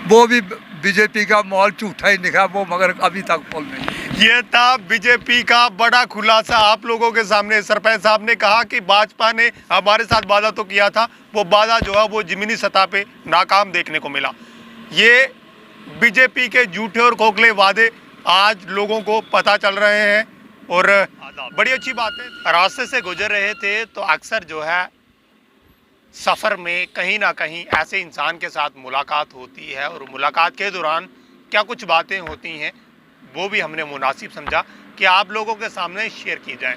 वो भी बीजेपी का माहौल झूठा ही निकला, वो मगर अभी तक पुल नहीं। ये था बीजेपी का बड़ा खुलासा आप लोगों के सामने। सरपंच साहब ने कहा कि भाजपा ने हमारे साथ वादा तो किया था, वो वादा जो है वो जमीनी सतह पे नाकाम देखने को मिला। ये बीजेपी के झूठे और खोखले वादे आज लोगों को पता चल रहे हैं और बड़ी अच्छी बात है। रास्ते से गुजर रहे थे तो अक्सर जो है सफ़र में कहीं ना कहीं ऐसे इंसान के साथ मुलाकात होती है और मुलाकात के दौरान क्या कुछ बातें होती हैं वो भी हमने मुनासिब समझा कि आप लोगों के सामने शेयर की जाए।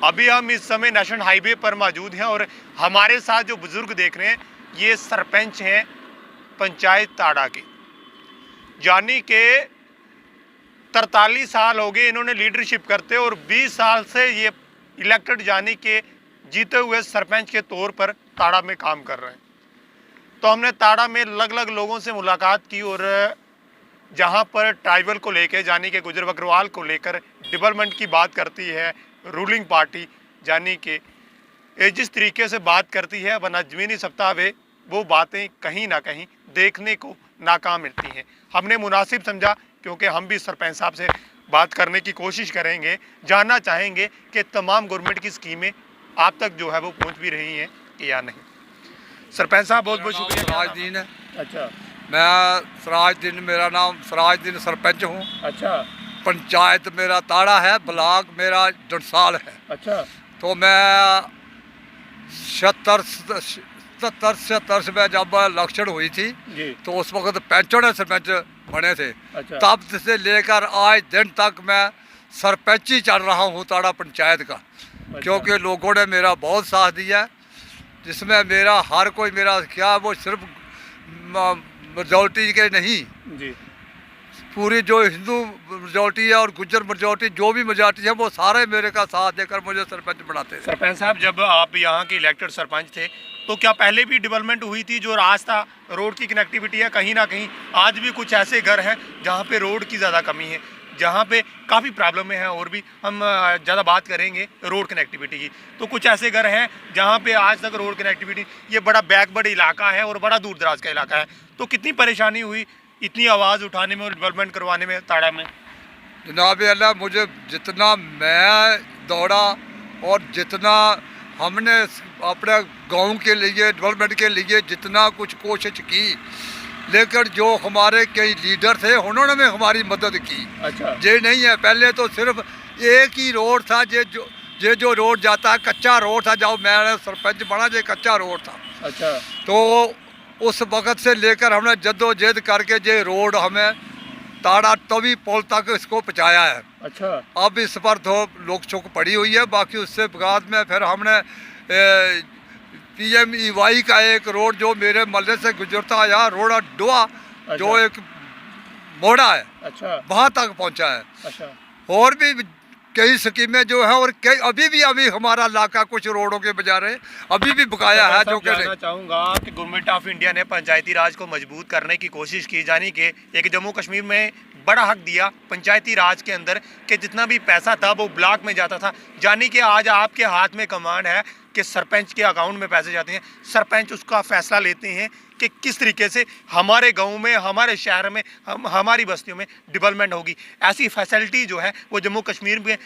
अभी हम इस समय नेशनल हाईवे पर मौजूद हैं और हमारे साथ जो बुज़ुर्ग देख रहे हैं ये सरपंच हैं पंचायत ताड़ा के, यानी कि 43 साल हो गए इन्होंने लीडरशिप करते और 20 साल से ये इलेक्टेड यानी कि जीते हुए सरपंच के तौर पर ताड़ा में काम कर रहे हैं। तो हमने ताड़ा में अलग अलग लोगों से मुलाकात की और जहां पर ट्राइबल को लेकर यानी कि गुजर बकरवाल को लेकर डेवलपमेंट की बात करती है रूलिंग पार्टी, यानी कि जिस तरीके से बात करती है वरना ज़मीनी सप्ताह में वो बातें कहीं ना कहीं देखने को नाकाम मिलती हैं। हमने मुनासिब समझा क्योंकि हम भी सरपंच साहब से बात करने की कोशिश करेंगे, जानना चाहेंगे कि तमाम गवर्नमेंट की स्कीमें आप तक जो है वो पहुंच भी रही हैं कि या नहीं। सरपंच साहब बहुत बहुत शुक्रिया। सराजुद्दीन है। अच्छा, मैं सराजुद्दीन, मेरा नाम सराजुद्दीन सरपंच हूँ। अच्छा, पंचायत मेरा ताड़ा है, ब्लॉक मेरा डंसाल है। अच्छा, तो मैं 77 में जब इलेक्शन हुई थी जी, तो उस वक्त 65 सरपंच बने थे। अच्छा, तब से लेकर आज दिन तक मैं सरपंच ही चल रहा हूँ ताड़ा पंचायत का, क्योंकि लोगों ने मेरा बहुत साथ दिया, जिसमें मेरा हर कोई मेरा क्या वो सिर्फ मेजॉरिटी के नहीं, जी, पूरी जो हिंदू मेजॉरिटी है और गुज्जर मेजॉरिटी जो भी मेजॉरिटी है वो सारे मेरे का साथ देकर मुझे सरपंच बनाते हैं। सरपंच साहब जब आप यहाँ के इलेक्टेड सरपंच थे तो क्या पहले भी डेवलपमेंट हुई थी? जो रास्ता रोड की कनेक्टिविटी है कहीं ना कहीं आज भी कुछ ऐसे घर हैं जहाँ पे रोड की ज़्यादा कमी है, जहाँ पे काफ़ी प्रॉब्लम है और भी हम ज़्यादा बात करेंगे रोड कनेक्टिविटी की। तो कुछ ऐसे घर हैं जहाँ पे आज तक रोड कनेक्टिविटी, ये बड़ा बैकवर्ड इलाका है और बड़ा दूर दराज का इलाका है, तो कितनी परेशानी हुई इतनी आवाज़ उठाने में और डेवलपमेंट करवाने में ताड़ा में? जनाब अल्लाह, मुझे जितना मैं दौड़ा और जितना हमने अपने गांव के लिए डेवलपमेंट के लिए जितना कुछ कोशिश की, लेकिन जो हमारे कई लीडर थे उन्होंने भी हमारी मदद की। अच्छा, ये नहीं है, पहले तो सिर्फ एक ही रोड था, ये जो रोड जाता है कच्चा रोड था, जब मैं सरपंच बना ये कच्चा रोड था। अच्छा, तो उस वक़्त से लेकर हमने जद्दोजहद करके ये रोड हमें ताड़ा तवी पुल तक इसको पहुँचाया है। अच्छा, अब इस पर तो लोग चुक पड़ी हुई है, बाकी उससे बाद में फिर हमने PMEY का एक रोड जो मेरे मोहल्ले से गुजरता है, रोड डोआ जो एक मोड़ा है, अच्छा, वहाँ तक पहुँचा है। अच्छा, और भी कई स्कीमें जो है और कई अभी हमारा इलाका कुछ रोडों के बजाय अभी भी बकाया है। जो कहना चाहूँगा कि गवर्नमेंट ऑफ इंडिया ने पंचायती राज को मजबूत करने की कोशिश की, यानी कि एक जम्मू कश्मीर में बड़ा हक दिया पंचायती राज के अंदर कि जितना भी पैसा था वो ब्लॉक में जाता था, यानी कि आज आपके हाथ में कमांड है कि सरपंच के अकाउंट में पैसे जाते हैं, सरपंच उसका फैसला लेते हैं कि किस तरीके से हमारे गांव में, हमारे शहर में, हमारी बस्तियों में डेवलपमेंट होगी। ऐसी फैसिलिटी जो है वो जम्मू कश्मीर में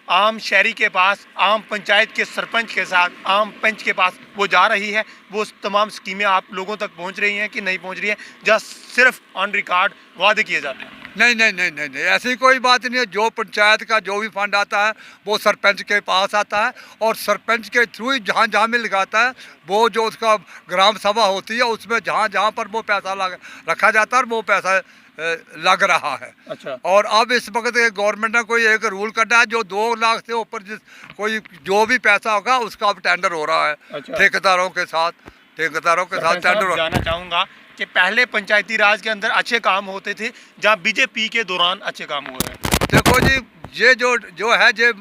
आम शहरी के पास, आम पंचायत के सरपंच के साथ, आम पंच के पास वो जा रही है। वो तमाम स्कीमें आप लोगों तक पहुंच रही हैं कि नहीं पहुंच रही है, जहाँ सिर्फ ऑन रिकॉर्ड वादे किए जाते हैं? नहीं, ऐसी कोई बात नहीं है। जो पंचायत का जो भी फंड आता है वो सरपंच के पास आता है और सरपंच के थ्रू ही जहाँ जहाँ में लगाता है, वो जो उसका ग्राम सभा होती है उसमें जहाँ जहाँ पर वो पैसा रखा जाता है और वो पैसा लग रहा है। अच्छा, और अब इस वक्त गवर्नमेंट ने कोई एक रूल कटा है जो 2 लाख से ऊपर कोई जो भी पैसा होगा उसका अब टेंडर हो रहा है। अच्छा, ठेकेदारों के साथ टेंडर। जानना चाहूँगा कि पहले पंचायती राज के अंदर अच्छे काम होते थे जहाँ बीजेपी के दौरान अच्छे काम हुए हैं? देखो जी, ये जो है ये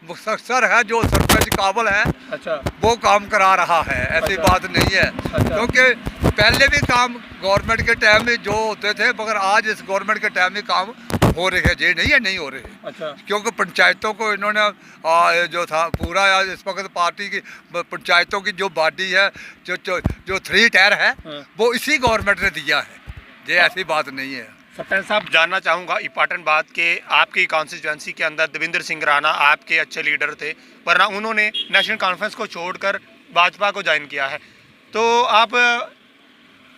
मुख्तसर है, जो सरपंच काबल है, अच्छा, वो काम करा रहा है, ऐसी अच्छा, बात नहीं है। अच्छा, क्योंकि पहले भी काम गवर्नमेंट के टाइम में जो होते थे, मगर आज इस गवर्नमेंट के टाइम में काम हो रहे हैं, ये नहीं है नहीं हो रहे हैं। अच्छा, क्योंकि पंचायतों को इन्होंने जो था पूरा इस वक्त पार्टी की पंचायतों की जो बॉडी है, जो 3 टायर है, हाँ, वो इसी गवर्नमेंट ने दिया है। ये ऐसी बात नहीं है। सरपंच साहब, जानना चाहूँगा इंपॉर्टेंट बात के आपकी कॉन्स्टिट्यूंसी के अंदर देवेंद्र सिंह राणा आपके अच्छे लीडर थे, वरना उन्होंने नेशनल कॉन्फ्रेंस को छोड़कर भाजपा को ज्वाइन किया है। तो आप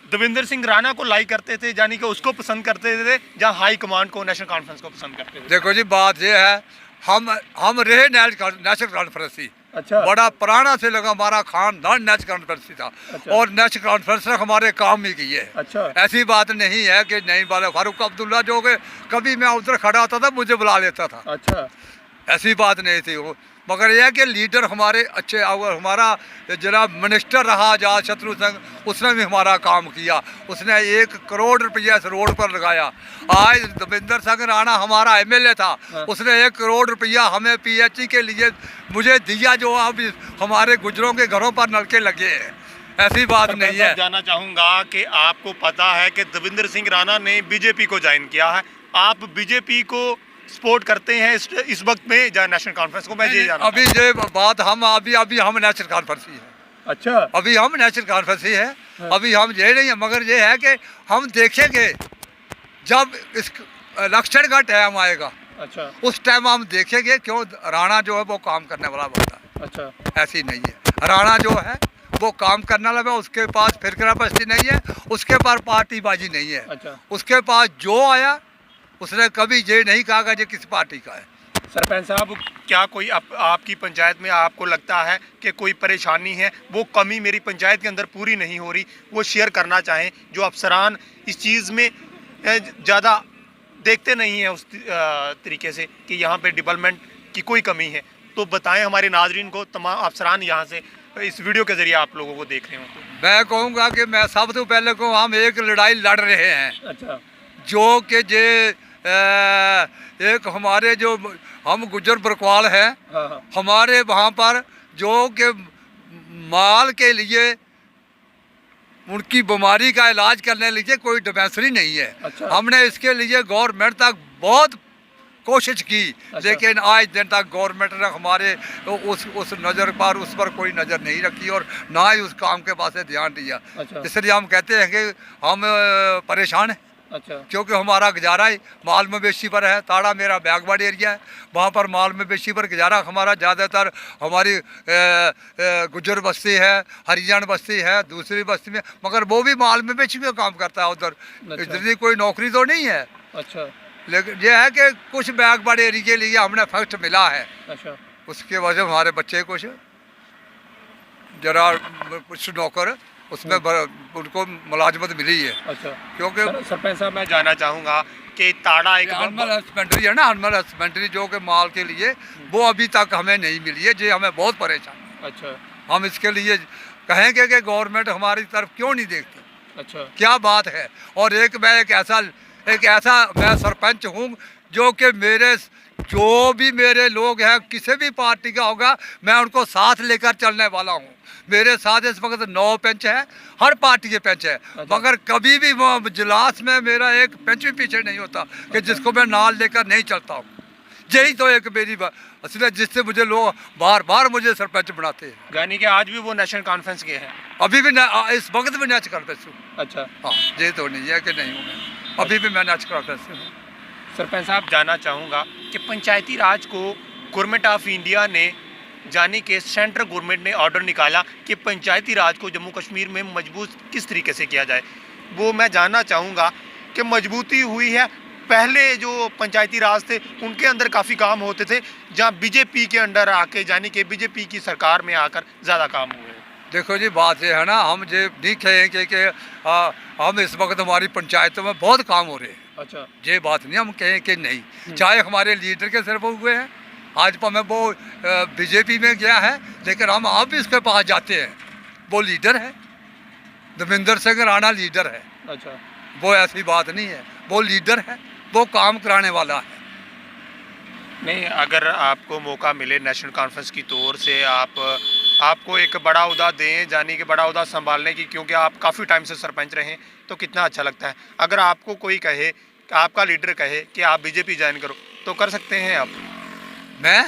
देवेंद्र सिंह राणा को लाइक करते थे, यानी कि उसको पसंद करते थे, जहाँ हाई कमांड को नेशनल कॉन्फ्रेंस को पसंद करते थे? देखो जी, बात ये है, हम रहे नेशनल कॉन्फ्रेंस ही। अच्छा। बड़ा पुराना से लगा हमारा खानदान नेशनल कॉन्फ्रेंस ही था। अच्छा। और नेशनल कॉन्फ्रेंस ने हमारे काम ही किए। अच्छा। ऐसी बात नहीं है कि नहीं वाले फारूक अब्दुल्ला जो कि कभी मैं उधर खड़ा होता था मुझे बुला लेता था। अच्छा। ऐसी बात नहीं थी वो, मगर यह कि लीडर हमारे अच्छे, और हमारा जनाब मिनिस्टर रहा आजाद शत्रु सिंह, उसने भी हमारा काम किया। उसने 1 करोड़ रुपया इस रोड पर लगाया। आज देवेंद्र सिंह राणा हमारा एमएलए था। हाँ। उसने 1 करोड़ रुपया हमें पीएचई के लिए मुझे दिया, जो अब हमारे गुजरों के घरों पर नलके लगे हैं। ऐसी बात नहीं है। जानना चाहूँगा कि आपको पता है कि देवेंद्र सिंह राणा ने बीजेपी को ज्वाइन किया है, आप बीजेपी को सपोर्ट करते हैं इस वक्त में या नेशनल कॉन्फ्रेंस को? मैं ये जानना अभी ये बात हम अभी हम नेशनल कॉन्फ्रेंस ही है। अच्छा। अभी हम नेशनल कॉन्फ्रेंस ही है। हाँ। अभी हम ये नहीं है, मगर ये है कि हम देखेंगे जब इस इलेक्शन का टाइम आएगा। अच्छा। उस टाइम हम देखेंगे, क्यों राणा जो है वो काम करने वाला बंदा है। अच्छा। ऐसी नहीं है, राणा जो है वो काम करने वाला है। उसके पास फिरकापरस्ती नहीं है, उसके पास पार्टीबाजी नहीं है। अच्छा। उसके पास जो आया उसने कभी ये नहीं कहा कि ये किस पार्टी का है। सरपंच साहब, क्या कोई आपकी पंचायत में आपको लगता है कि कोई परेशानी है, वो कमी मेरी पंचायत के अंदर पूरी नहीं हो रही, वो शेयर करना चाहें, जो अफसरान इस चीज़ में ज़्यादा देखते नहीं हैं उस तरीके से कि यहाँ पे डेवलपमेंट की कोई कमी है, तो बताएं हमारे नाजरीन को, तमाम अफसरान यहाँ से इस वीडियो के ज़रिए आप लोगों को देख रहे हो? तो मैं कहूँगा कि मैं सब तो पहले को हम एक लड़ाई लड़ रहे हैं। अच्छा। जो कि जे एक हमारे जो हम गुज्जर बरकवाल हैं, हाँ हाँ। हमारे वहाँ पर जो कि माल के लिए उनकी बीमारी का इलाज करने के लिए कोई डिस्पेंसरी नहीं है। अच्छा। हमने इसके लिए गवर्नमेंट तक बहुत कोशिश की। अच्छा। लेकिन आज दिन तक गवर्नमेंट ने हमारे उस नज़र पर उस पर कोई नज़र नहीं रखी और ना ही उस काम के पास ध्यान दिया। अच्छा। इसलिए हम कहते हैं कि हम परेशान हैं। अच्छा। क्योंकि हमारा गुजारा ही माल मवेशी पर है। ताड़ा मेरा बैगवाड़ी एरिया है, वहाँ पर माल मवेशी पर गुजारा हमारा ज़्यादातर। हमारी गुज्जर बस्ती है, हरिजन बस्ती है, दूसरी बस्ती में, मगर वो भी माल मवेशी में काम करता है उधर। अच्छा। इधर कोई नौकरी तो नहीं है। अच्छा। लेकिन ये है कि कुछ बैगवाड़ी एरिया के लिए हमने फर्स्ट मिला है। अच्छा। उसके वजह से हमारे बच्चे कुछ जरा कुछ नौकर उसमें उनको मुलाजमत मिली है। अच्छा। क्योंकि सरपंच साहब, मैं जानना चाहूँगा कि ताड़ा एक एनिमल हस्बेंड्री है ना, एनिमल हस्बेंड्री जो कि माल के लिए, वो अभी तक हमें नहीं मिली है, जो हमें बहुत परेशान। अच्छा। हम इसके लिए कहेंगे कि गवर्नमेंट हमारी तरफ क्यों नहीं देखती। अच्छा। क्या बात है। और मैं एक ऐसा मैं सरपंच हूँ जो कि मेरे जो भी मेरे लोग हैं, किसी भी पार्टी का होगा, मैं उनको साथ लेकर चलने वाला हूँ। मेरे साथ इस वक्त 9 पेंच है, हर पार्टी के पेंच है। अच्छा। मगर कभी भी वो इजलास में मेरा एक पेंच भी पीछे नहीं होता कि जिसको मैं नाल लेकर नहीं चलता हूँ। यही तो एक मेरी असलियत, जिससे मुझे लोग बार बार मुझे सरपंच बनाते हैं। यानी कि आज भी वो नेशनल कॉन्फ्रेंस के हैं? अभी भी इस वक्त भी नेशनल कॉन्फ्रेंस हूँ। अच्छा। हाँ, ये तो नहीं है कि नहीं हूँ मैं, अभी भी मैं नेशनल कॉन्फ्रेंस हूँ। सरपंच साहब, जानना चाहूँगा कि पंचायती राज को गवर्नमेंट ऑफ इंडिया ने, यानी कि सेंट्रल गवर्नमेंट ने ऑर्डर निकाला कि पंचायती राज को जम्मू कश्मीर में मजबूत किस तरीके से किया जाए, वो मैं जानना चाहूँगा कि मजबूती हुई है? पहले जो पंचायती राज थे उनके अंदर काफ़ी काम होते थे, जहाँ बीजेपी के अंडर आके, यानी कि बीजेपी की सरकार में आकर ज़्यादा काम हुए। देखो जी, बात ये है ना, हम ये नहीं कहें कि हम इस वक्त हमारी पंचायतों में बहुत काम हो रहे हैं। अच्छा। ये बात नहीं हम कहें कि नहीं, चाहे हमारे लीडर के सिर्फ हुए हैं। आज पर मैं वो बीजेपी में गया है, लेकिन हम आप भी उसके पास जाते हैं, वो लीडर है, देवेंद्र सिंह राणा लीडर है। अच्छा। वो ऐसी बात नहीं है, वो लीडर है, वो काम कराने वाला है। नहीं, अगर आपको मौका मिले नेशनल कॉन्फ्रेंस की तौर से आपको एक बड़ा उहदा दें, यानी कि बड़ा उहदा संभालने की, क्योंकि आप काफ़ी टाइम से सरपंच रहे, तो कितना अच्छा लगता है। अगर आपको कोई कहे, आपका लीडर कहे कि आप बीजेपी ज्वाइन करो, तो कर सकते हैं आप? मैं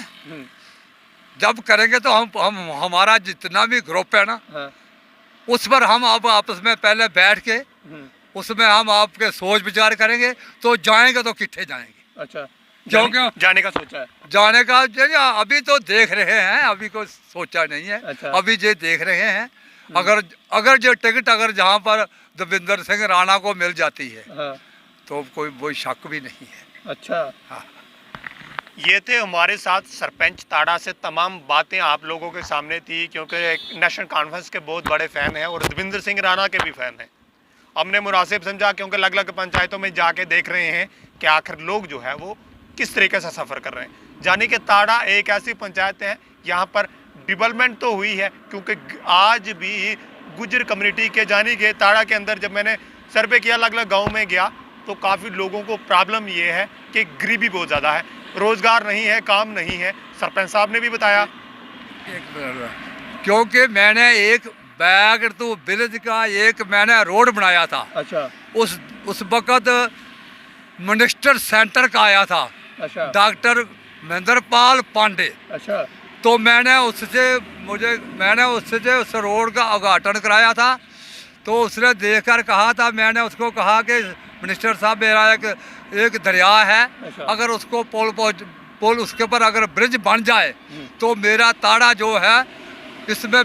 जब करेंगे तो हम हमारा जितना भी ग्रुप है ना, हाँ। उस पर हम अब आपस में पहले बैठ के उसमें हम आपके सोच विचार करेंगे, तो जाएंगे तो किट्ठे जाएंगे। अच्छा, क्यों जाने का सोचा है? जाने का अभी तो देख रहे हैं, अभी कोई सोचा नहीं है। अच्छा। अभी ये देख रहे हैं, अगर जो टिकट अगर जहाँ पर दविंदर सिंह राणा को मिल जाती है, हाँ। तो कोई शक भी नहीं है। अच्छा, हाँ। ये थे हमारे साथ सरपंच ताड़ा से। तमाम बातें आप लोगों के सामने थी, क्योंकि एक नेशनल कॉन्फ्रेंस के बहुत बड़े फ़ैन हैं और दविंदर सिंह राणा के भी फ़ैन हैं। हमने मुनासिब समझा, क्योंकि अलग अलग पंचायतों में जाके देख रहे हैं कि आखिर लोग जो है वो किस तरीके से सफ़र कर रहे हैं। जानी कि ताड़ा एक ऐसी पंचायत है, यहाँ पर डेवलपमेंट तो हुई है, क्योंकि आज भी गुजर कम्युनिटी के जानी के ताड़ा के अंदर जब मैंने सर्वे किया, अलग अलग गाँव में गया, तो काफ़ी लोगों को प्रॉब्लम ये है कि गरीबी बहुत ज़्यादा है, रोज़गार नहीं है, काम नहीं है। सरपंच साहब ने भी बताया। एक मिनट, क्योंकि मैंने एक बैग टू विलेज का एक मैंने रोड बनाया था। अच्छा। उस वक़्त मिनिस्टर सेंटर का आया था। अच्छा। डॉक्टर महेंद्रपाल पांडे। अच्छा। तो मैंने उससे उस रोड का उद्घाटन कराया था। तो उसने देखकर कहा था, मैंने उसको कहा कि मिनिस्टर साहब, मेरा एक दरिया है, अच्छा। अगर उसको पुल उसके ऊपर अगर ब्रिज बन जाए तो मेरा ताड़ा जो है इसमें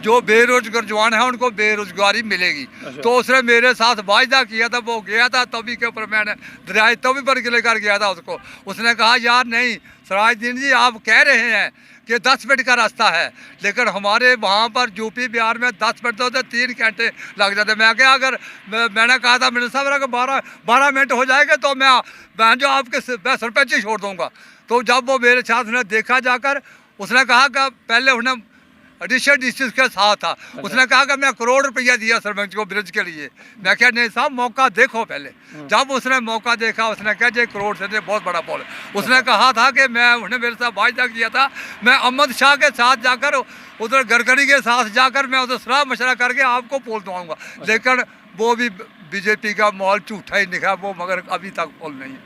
जो बेरोजगार जवान है उनको बेरोजगारी मिलेगी। अच्छा। तो उसने मेरे साथ वायदा किया था, वो गया था तभी के ऊपर मैंने दरिया तभी पर लेकर गया था उसको। उसने कहा, यार नहीं सराजुद्दीन जी, आप कह रहे हैं कि 10 मिनट का रास्ता है, लेकिन हमारे वहाँ पर यूपी बिहार में 10 मिनट तो 3 घंटे लग जाते। मैं क्या, अगर मैंने कहा था मिनिस्टर साहब अगर 12 मिनट हो जाएगा तो मैं जो आपके सरपंच ही छोड़ दूँगा। तो जब वो मेरे साथ उसने देखा जाकर, उसने कहा कि पहले उसने एडिशन डिस्ट्रिक्ट के साथ था। उसने कहा कि मैं करोड़ रुपया दिया सरपंच को ब्रिज के लिए। मैं क्या, नहीं साहब मौका देखो पहले। जब उसने मौका देखा, उसने कहा जे करोड़ से बहुत बड़ा पुल। उसने कहा था कि उसने मेरे साथ वायदा किया था, मैं अहमद शाह के साथ जाकर उधर गडकरी के साथ जाकर मैं उधर सलाह मशवरा करके आपको पुल दूँगा। लेकिन वो भी बीजेपी का माहौल झूठा ही निकला, वो मगर अभी तक पुल नहीं है।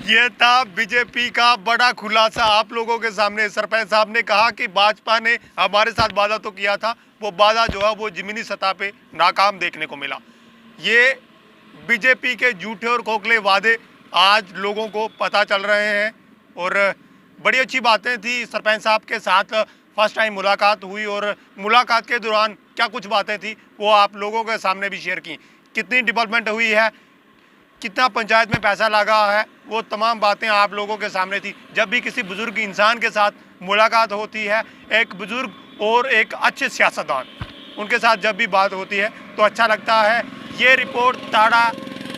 ये था बीजेपी का बड़ा खुलासा आप लोगों के सामने। सरपंच साहब ने कहा कि भाजपा ने हमारे साथ वादा तो किया था, वो वादा जो है वो ज़मीनी सतह पे नाकाम देखने को मिला। ये बीजेपी के झूठे और खोखले वादे आज लोगों को पता चल रहे हैं। और बड़ी अच्छी बातें थी। सरपंच साहब के साथ फर्स्ट टाइम मुलाकात हुई और मुलाकात के दौरान क्या कुछ बातें थी वो आप लोगों के सामने भी शेयर की। कितनी डेवलपमेंट हुई है, कितना पंचायत में पैसा लगा है, वो तमाम बातें आप लोगों के सामने थी। जब भी किसी बुजुर्ग इंसान के साथ मुलाकात होती है, एक बुजुर्ग और एक अच्छे सियासतदान, उनके साथ जब भी बात होती है तो अच्छा लगता है। ये रिपोर्ट ताड़ा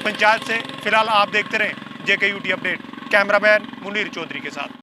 पंचायत से। फिलहाल आप देखते रहें JK UT update. Cameraman Munir Chaudhary के साथ।